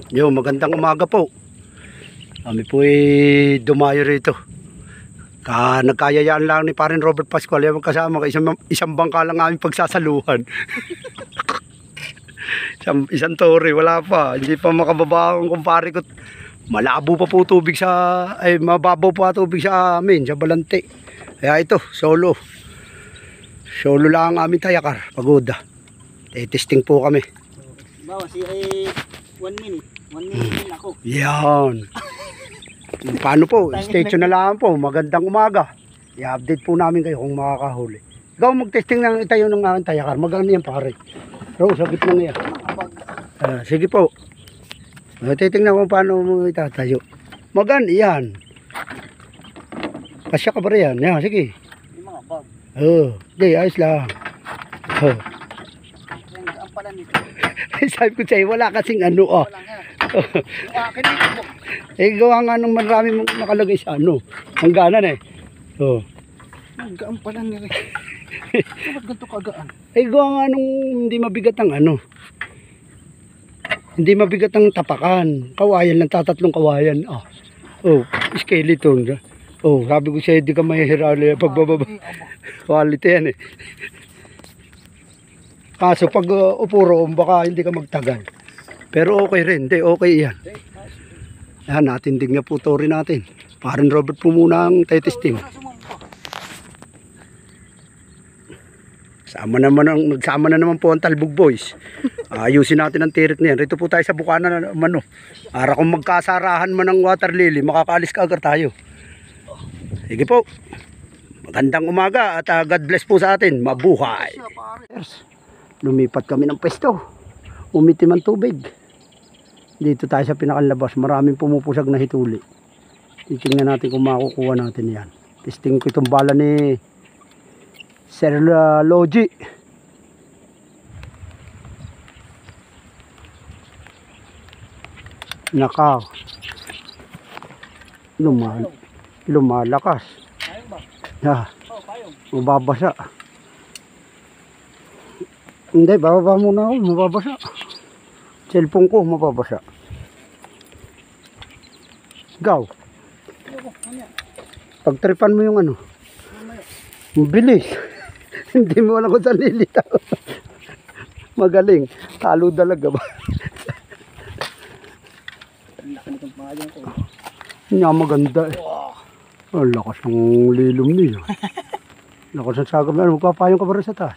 Yo, magandang umaga po. Kami po dumayo rito. Nagkayayaan lang ni Parin Robert Pascual yung kasama. Isang bangka lang aming pagsasaluhan. isang tori, wala pa. Hindi pa makababa ang kumpare ko. Malabo pa po tubig mababaw pa tubig sa amin, sa Balante. Kaya ito, solo. Solo lang ang aming tayakar, pagoda. Testing po kami. Bawa si 1 minute. 1 minute din ako. Yan. Paano po? Stay tuned na lang po. Magandang umaga. I-update po namin kayo kung makakahuli. Ikaw mag-testing ng itayo ng aking tayakar. Maganda yan pare. Pero sa gitna nga yan. Sige po. Titingnan ko paano mo itatayo. Maganda yan. Kasya ka ba rin yan? Yan, sige. Yung mga bag. Okay, ayos lang. Ang pala nito. Sabi ko sa'yo, wala kasing ano. Walang yan. Yung akin dito. Gawa nga nung marami mong nakalagay sa ano. Hangganan eh. Ang gaan pala nila. Ba't ganito kagaan? Gawa nga nung hindi mabigat ang ano. Hindi mabigat ang tapakan. Kawayan lang, tatatlong kawayan. Skeleton. Sabi ko sa'yo, di ka mahihirali pagbababa. Quality yan eh. Kaso pag upuro, baka hindi ka magtagal. Pero okay rin, okay yan. Yan, natindig na po tori natin. Parin Robert po muna ang testing. Nagsama na naman po ang Talbog Boys. Ayusin natin ang tirik na yan. Rito po tayo sa bukana na naman. Para kung magkasarahan man ng water lily, makakaalis ka agad tayo. Sige po. Magandang umaga at God bless po sa atin. Mabuhay. Lumipat kami ng pwesto. Umitim ang tubig. Dito tayo sa pinakalabas. Maraming pumupusag na hituli. Titingnan natin kung makukuha natin yan. Testing ko itong bala ni Sir Logi. Lumalakas. Mababasa. Hindi, bababa muna ako. Mababasa. Cellphone ko, mababasa. Gaw. Pagtripan mo yung ano. Bilis. Hindi mo alam kung saan lilitaw. Magaling. Talo dalaga ba? Nga maganda eh. Ang lakas ng lilom niya. Lakas ng sagam. Magpapayong ka ba rin sa taas?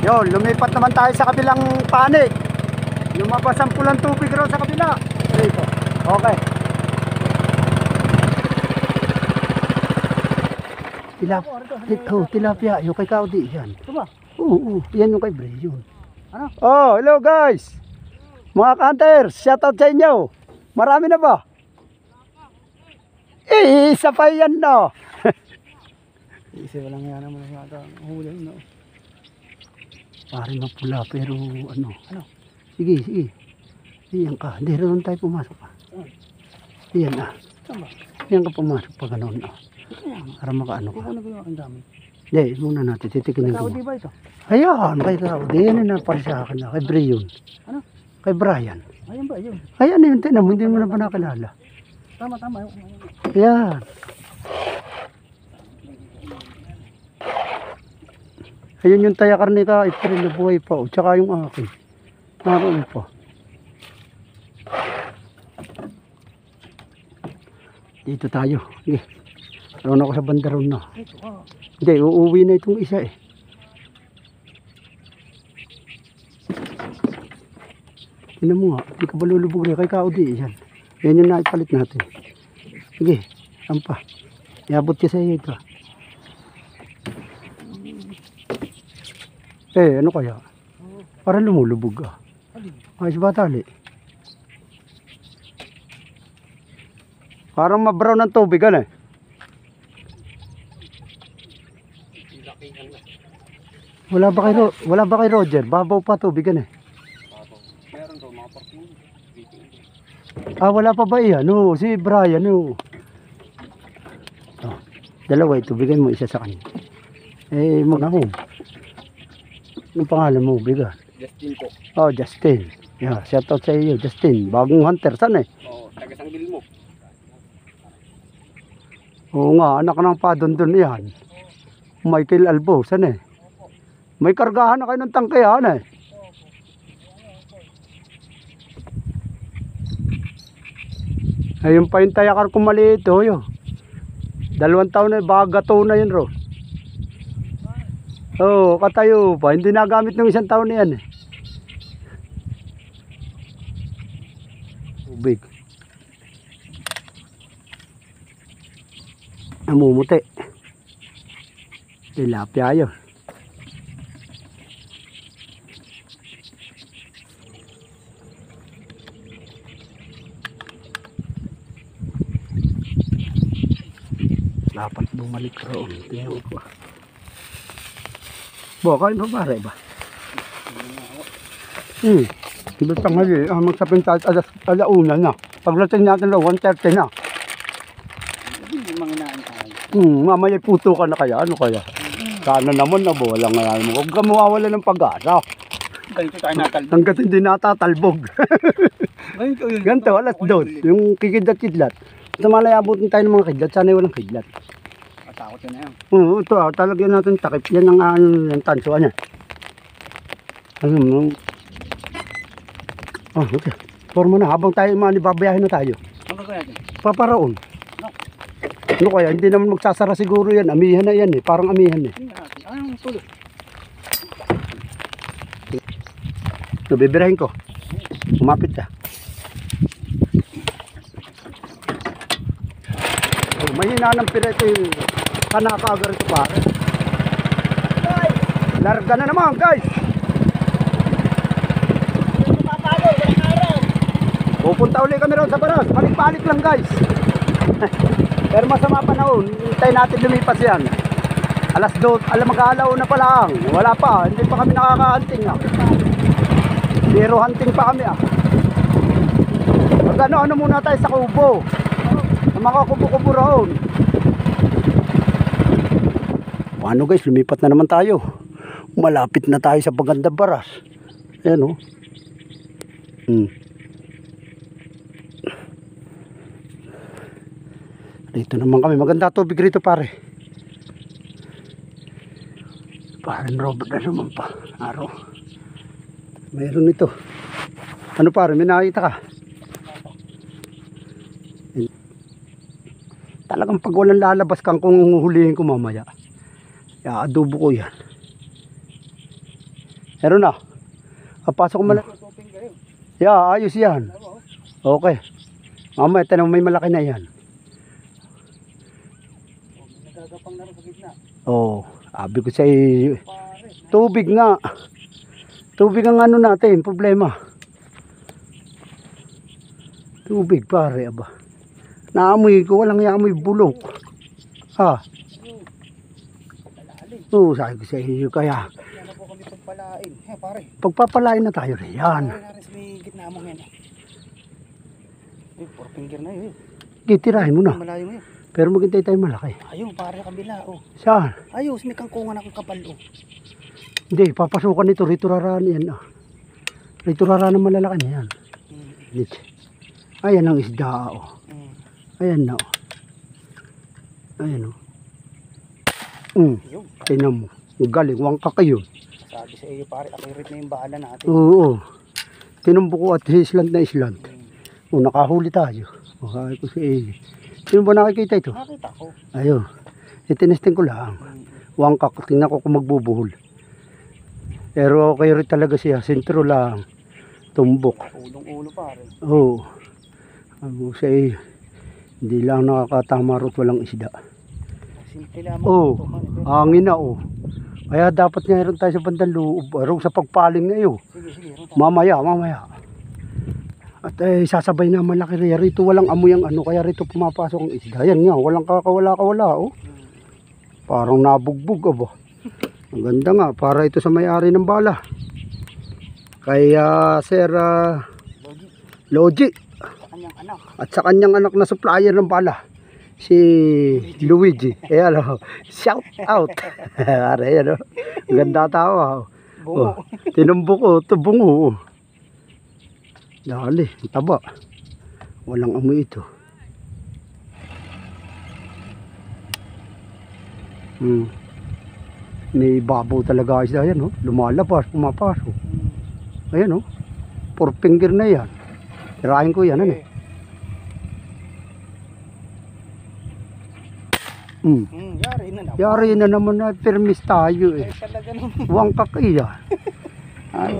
Yun, lumipat naman tayo sa kabilang panig. Lumabas ang pulang tubig raw sa kabila. Okay. Tilapia. Yung kay Kaudi. Yan. Ito ba? Oo. Yan yung kay Bray. Yun. Ano? Hello guys. Mga hunters, shoutout sa inyo. Marami na ba? Isa pa yan no. Isa walang yan naman yata. Huli no. Pare mapula pero ano. Sige. Diyan ka. Hindi rin tayo pumasok pa. Diyan Diyan ka pumasok pa ganoon. Para makaano ka. Ano ba yung dami? Hindi, muna natin. Titikin ko. Kaudi ba ito? Ayan, kay Kaudi. Yan na pala sa akin na. Kay Brian. Ano? Kay Brian. Ayan ba yun? Ayan yun. Tinan mo. Hindi mo na ba nakilala? Tama. Ayan. Ayun yung tayakar ni Ka April na buhay pa. Tsaka yung akin. Naroon pa. Dito tayo. Sige. Naroon ako sa bandaron na. Hindi, uuwi na itong isa eh. Tignan mo nga. Hindi ka ba lulubog rin kay Kaudi? Yan. Yan yung naipalit natin. Sige. Saan pa? Iabot ka sa iyo ito. Ano kaya? Para lumulubog ka. Ayos ba tali? Parang mabrown ng tubig eh. Wala ba kay Roger? Babaw pa tubig eh. Meron daw mga parking. Wala pa ba iyan? Si Brian. Dalawa ito, bigyan mo isa sa kanya. Mag-ahom. Ang pangalan mo, bigat. Justin ko. Oh, Justin. Yeah, shout out sa iyo, Justin. Bagong hunter, saan eh? Oo, taga-sanggil mo. Oo nga, anak ng padondon yan. Michael Albo, saan eh? May kargahan na kayo ng tangkehan eh. Ayun pa yung tayakar kong maliit oh, yun. 2 taon na, baka gato na yun ro. Oo, katayo pa. Hindi nagamit ng 1 taon na yan eh. Tubig. Namumuti. Tilapia yun. Dapat bumalik roon. Tingnan ko. Kain pa pare ba? Diba tanghali, magsapin tayo alauna na. Pagdating natin daw, 1:30 na. Hindi manginaan tayo. Mamaya puto ka na kaya, ano kaya? Sana naman na wala nga yan mo. Huwag ka mawawala ng pag-asa. Ganito tayo natalbog. Hanggat hindi natatalbog. Ganito, alas 2. Yung kikidlat-kidlat. Sa malayabutin tayo ng mga kidlat, sana walang kidlat. Matakot yun na yan. Oo, ito talagyan natin takip. Yan ang yung tansuan niya. Oh, okay. Forma na, habang tayo manibabayahin na tayo. Ano gagawin natin? Paparaon. Ano kaya, hindi naman magsasara siguro yan. Amihan na yan eh, parang amihan eh. Anong tulog? Bibirahin ko. Kumapit ka. Oh, mahina ng pireto yung kanaka-agar ito pare. Larga na naman guys. Pupunta ulit kami ron sa baras. Balik-balik lang guys. Pero masama panahon. Hintayin natin lumipas yan. Alas 2, mag-aalaw na pa lang. Wala pa, hindi pa kami nakaka-hunting ah. Zero hunting pa kami ah. Ano muna tayo sa kubo. Sa mga kubo-kubo roon. Ano guys, lumipat na naman tayo. Malapit na tayo sa Baganda Baras. Ayan oh. Dito naman kami. Maganda tubig rito pare. Parang Robert na naman pa. Araw. Mayroon ito. Ano pare, may nakita ka? Talagang pag walang lalabas kang kung huhulihin ko mamaya. Adobo ko yan. Meron na. Pasok ko malaki. Yeah, ayos yan. Okay. Mamaya, tanong may malaki na yan. Nagagapang na rin sa gitna. Oo. Sabi ko sa iyo. Tubig nga. Tubig ang ano natin, problema. Tubig pare, aba. Naamoy ko, walang yaamoy bulok. Ha? Oo, sabi ko sa iyo, kaya. Yan na po kami pagpalain. Pare. Pagpapalain na tayo rin yan. Pare na rin sa may gitna mo ngayon. Uy, 4 finger na yun. Titirahin mo na. Malayo mo yun. Pero maghintay tayo malaki. Ayun, pare sa kabila. Oh. Saan? Ayun, may kangkungan akong kapal. Oh. Hindi, papasukan nito. Rito raraan yan. Rito raraan na malalaki na yan. Ayan ang isda. Oh. Ayan na. Oh. Ayan o. Tingnan mo. Galing, wangka kayo. Sabi sa iyo pare, accurate na yung bala natin. Oo. Tinumbo ko at island na island. O, nakahuli tayo. O, kaya ko si iyo. Sino ba nakikita ito? Nakita ko. Ayun. Itinesting ko lang. Wangka, tingnan ko kung magbubuhol. Pero okay rin talaga siya. Sentro lang. Tumbok. Ulong-ulo pare. Oo. Ako sa iyo. Hindi lang nakakatama ro't walang isda. Simple lamang. Oo. Hangin na oh. Kaya dapat ngayon tayo sa bandang loob. Araw sa pagpaling na iyo. Sige. Mamaya. At sasabay na malaki rin. Rito walang amoy ang ano. Kaya rito pumapasok ang isda. Yan nga. Walang kakawala-kawala oh. Parang nabugbog aba. Ang ganda nga. Para ito sa may-ari ng bala. Kaya Sir Logi. Kanyang anak. At sa kanyang anak na supplier ng bala. Si Luigi. Ayan o. Shout out. Ayan o. Ganda tawa. Bungo. Tinumbok ko, ito bungo. Dali, ang taba. Walang amoy ito. May babaw talaga isda yan, oh. Lumalabas, pumapasok. Ayan, oh. 4 finger na yan. Tirahin ko yan, ano? Yari na naman. Yari na naman na permis tayo eh. Talaga naman. Wangkak iya. Ay,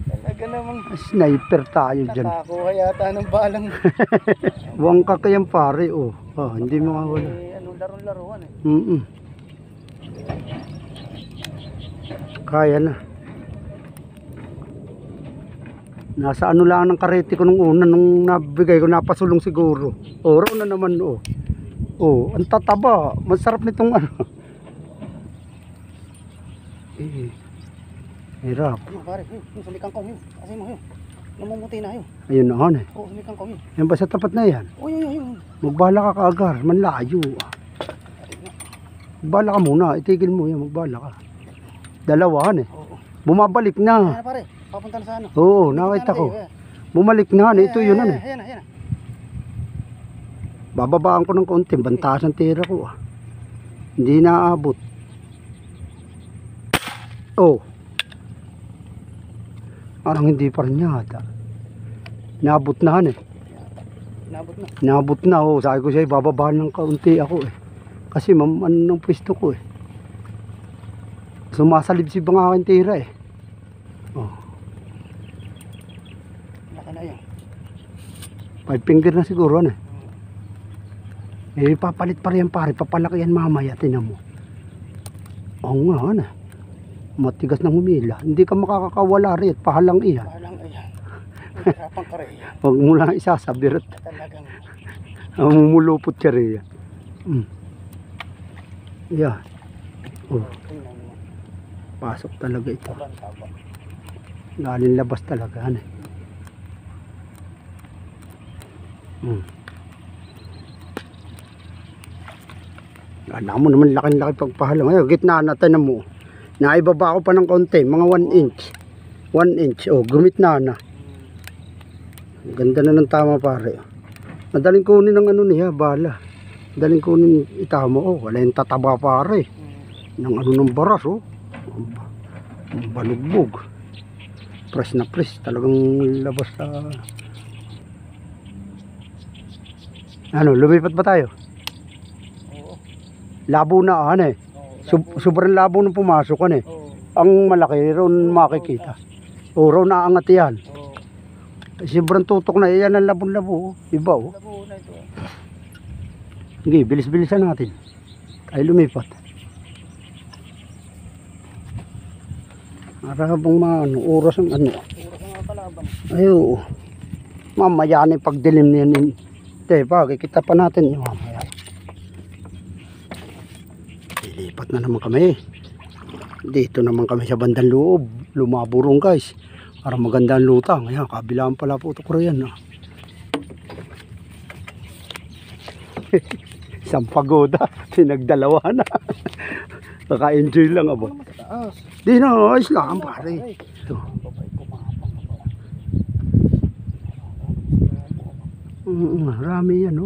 Talaga naman. sniper tayo dyan. Nakakuha yata ng balang. Wangkak yan pare, oh. Hindi makawala. Ano, laro-laruan eh. Kaya na. Nasa ano lang ng karete ko nung una, nung nabigay ko, napasulong siguro. Raw na naman, oh. Ang tataba. Masarap nitong ano. Hirap. Ano pare, yung sumikan ko yun. Kasi mo yun. Namumuti na yun. Ayun na, ano eh. Oo, sumikan ko yun. Yan ba sa tapat na yan? Oo, yun. Magbala ka kaagar, manlayo. Magbala ka muna, itigil mo yan, magbala ka. Dalawahan eh. Oo. Bumabalik na. Ayan pare, papunta na sa ano. Oo, nakita ko. Bumalik na, ito yun ano eh. Ayan na. Bababaan ko ng konti, bantaas ang tira ko. Hindi naaabot. Parang hindi pa rin yata. Naabot na han eh. Naabot na, sabi ko siya, bababaan ng kaunti ako eh. Kasi ano ng pwesto ko eh. Sumasalibsib ang aking tira eh. Laki na yan. 5 finger na siguro ano eh. Papalit pa rin pare, papalaki yan mamaya, tinan mo. Oo nga, ano. Matigas na humila. Hindi ka makakawala rin, pahalang iyan. Pahalang iyan. Mahirapan ka rin. Huwag mo lang isasabir at Talagang. mamumulupot ka rin. Yan. Tingnan mo. Pasok talaga ito. Taba. Galing labas talaga, ano. Alam mo naman laki-laki pagpahalang. Ngayon, gitna natin na mo. Naibaba ko pa ng konti, mga 1 inch. 1 inch, gumit na. Ganda na ng tama pare. Madaling kunin ng ano niya, bala. Madaling kunin itama, wala yung tataba pare. Ng ano ng baras, ang balugbog. Press na press, talagang labas sa... Ano, lumipat ba tayo? Labo na ano eh. Sobrang labo nung pumasok ano eh. Ang malaki raw makikita. Raw naangat yan. Sobrang tutok na yan ang labon-labo. Iba Labo na ito. Sige, bilis-bilisan natin. Ay lumipat. Marabang mga oras ang ano. Oras ang mga kalabang. Ay oo. Mamaya na yung pagdilim niyan. Kikita pa natin yung mamaya. Lilipat na naman kami. Dito naman kami sa bandang loob. Lumaburong guys. Para maganda ang lutang. Ayan, kabilaan pala po ito ko yan. Isang pagoda. Pinagdalawa na. Naka-enjoy lang abo. Di na, ayos lang pare. Ito. Marami yan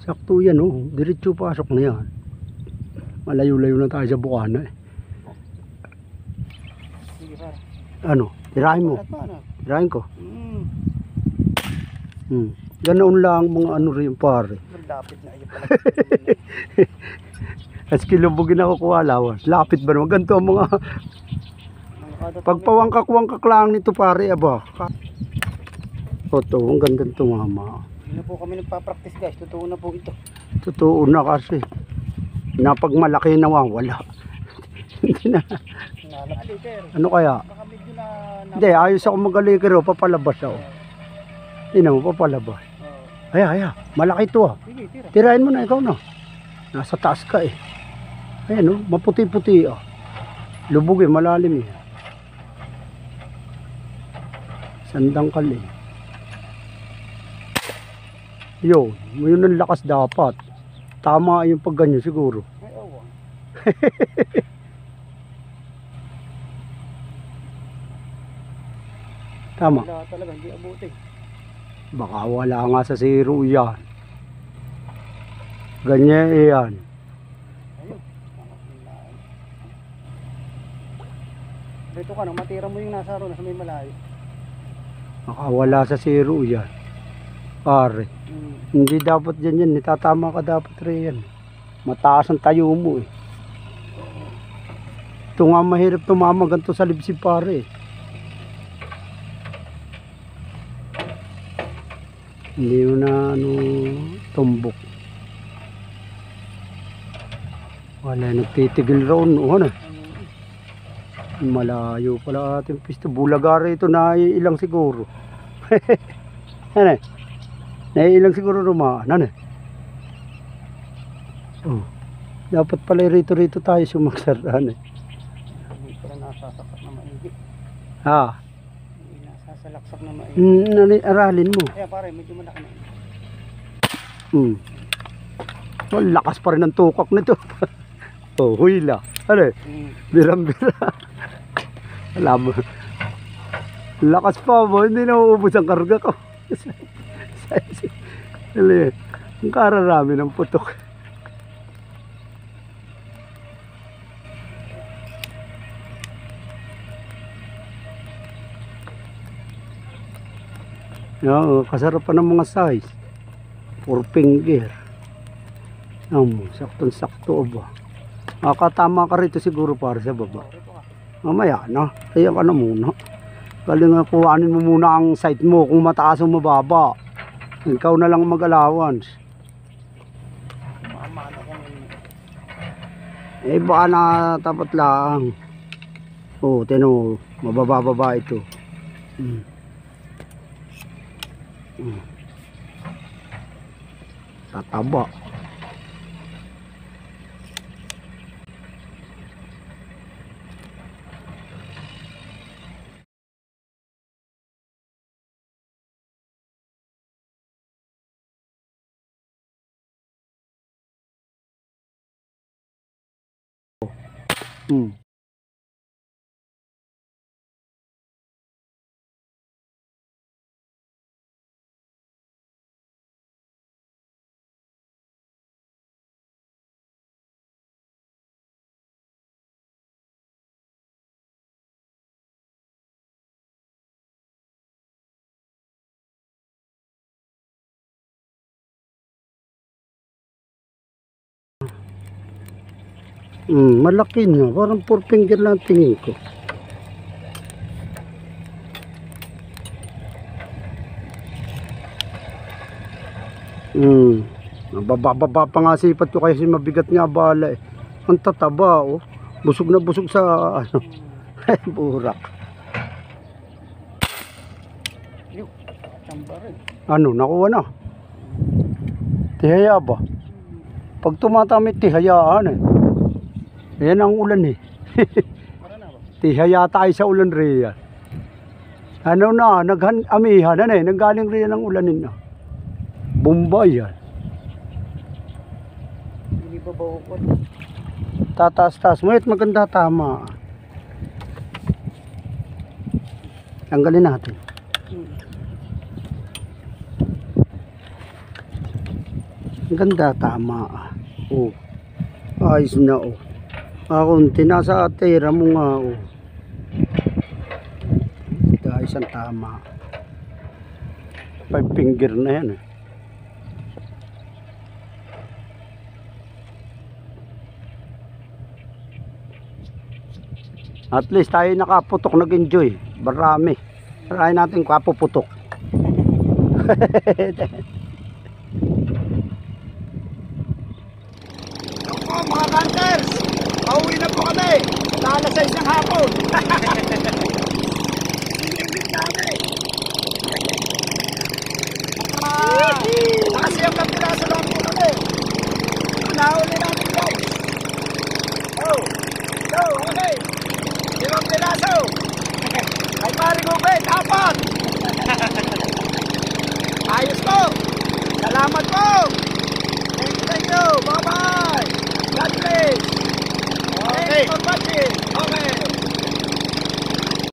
Sakto yan Diretso pasok na yan. Malayo-layo na tayo sa Bukana eh. Ano? Tirahin mo. Tirahin ko. Ganoon lang mga ano rin pare. Lapit na iyo pala. As kilubugin ako kuha lawas. Lapit ba naman? Ganito ang mga pagpawangkak-wangkak lang nito pare aba. Ang ganda nito mama. Hindi na po kami nagpa-practice guys. Totoo na po ito. Totoo na kasi. Napagmalaki na wala. Hindi na. Ano kaya? Baka medyo na... Hindi, ayos ako magalikir papalabas ako. Hindi mo, papalabas. Aya, malaki ito Sige, tira. Tirahin mo na, ikaw na. Nasa taas ka eh. Ayan maputi-puti Lubog malalim eh. Sandangkal eh. Yun ang lakas dapat. Tama yung pagganyo siguro. Ay, Tama. Wala talaga, hindi abutin. Baka wala nga sa zero yan. Ganyan yan. Ayun. Dito ka nang matira mo yung nasa ro, nasa may malayo. Baka wala sa zero yan. Pare. Hindi dapat dyan yan. Itatama ka dapat rin yan. Mataas ang tayo mo eh. Ito nga mahirap tumama ganito sa libsib pare eh. Hindi mo na ano tumbok. Wala nagtitigil raon. Ano? Malayo pala ating pisto. Bulagari ito na ilang siguro. Ano? Naiilang siguro rumaan. Ano? Oh. Dapat pala rito tayo sumaksar. Ano? Hindi pala nasasakat na maigi. Ha? Hindi nasasalaksak na maigi. Aralin mo. Kaya pare, medyo malaki na. Well, lakas pa rin ang tukak nito. Oh, huyla. Ano? Birang-bira. Alam mo. Lakas pa mo. Hindi na uubos ang karga ko. Ang kararami ng putok. Oo, kasarap pa ng mga size. 4 finger. Saktong-sakto ba? Makatama ka rito siguro para sa baba. Mamaya na. Kaya ka na muna. Galing nga kuhanin mo muna ang site mo kung mataas o mababa. Ikaw na lang mag-allowance. Eh baka na tapat lang. Oh, tino, mababa-baba ito. Tataba. Malaki nga. Parang 4 finger lang tingin ko. Bababa pa nga sipat ko kasi mabigat nga bala eh. Ang tataba oh. Busog na busog sa ano. Burak. Ano, nakuha na. Tihaya ba? Pag tumatamit tihayaan eh. Ayan ang ulan eh. Tihaya tayo sa ulan riyan. Ano na, amihan na eh. Nanggaling riyan ang ulanin na. Bomba yan. Hindi pa bawakot. Tataas-taas mo. Maganda tama. Tanggalin natin. Ganda tama. Oh. Ayos na oh. Kunti nasa atera mo nga oh. Ayos ang tama. 5 finger na yan eh. At least tayo nakaputok, nag-enjoy. Marami. Marami natin kapuputok. Mga hunters, pauwi na po kami. Alas 6 ng hapon. Sinigit namin. Nakasiyam ng piraso lang po kami. Nahuli namin guys. Oh, go, okay. 5 piraso. Ay pari Ruben, 4. Ayos po. Salamat po. Thank you. Bye-bye. God bless. Okay. Thanks for watching.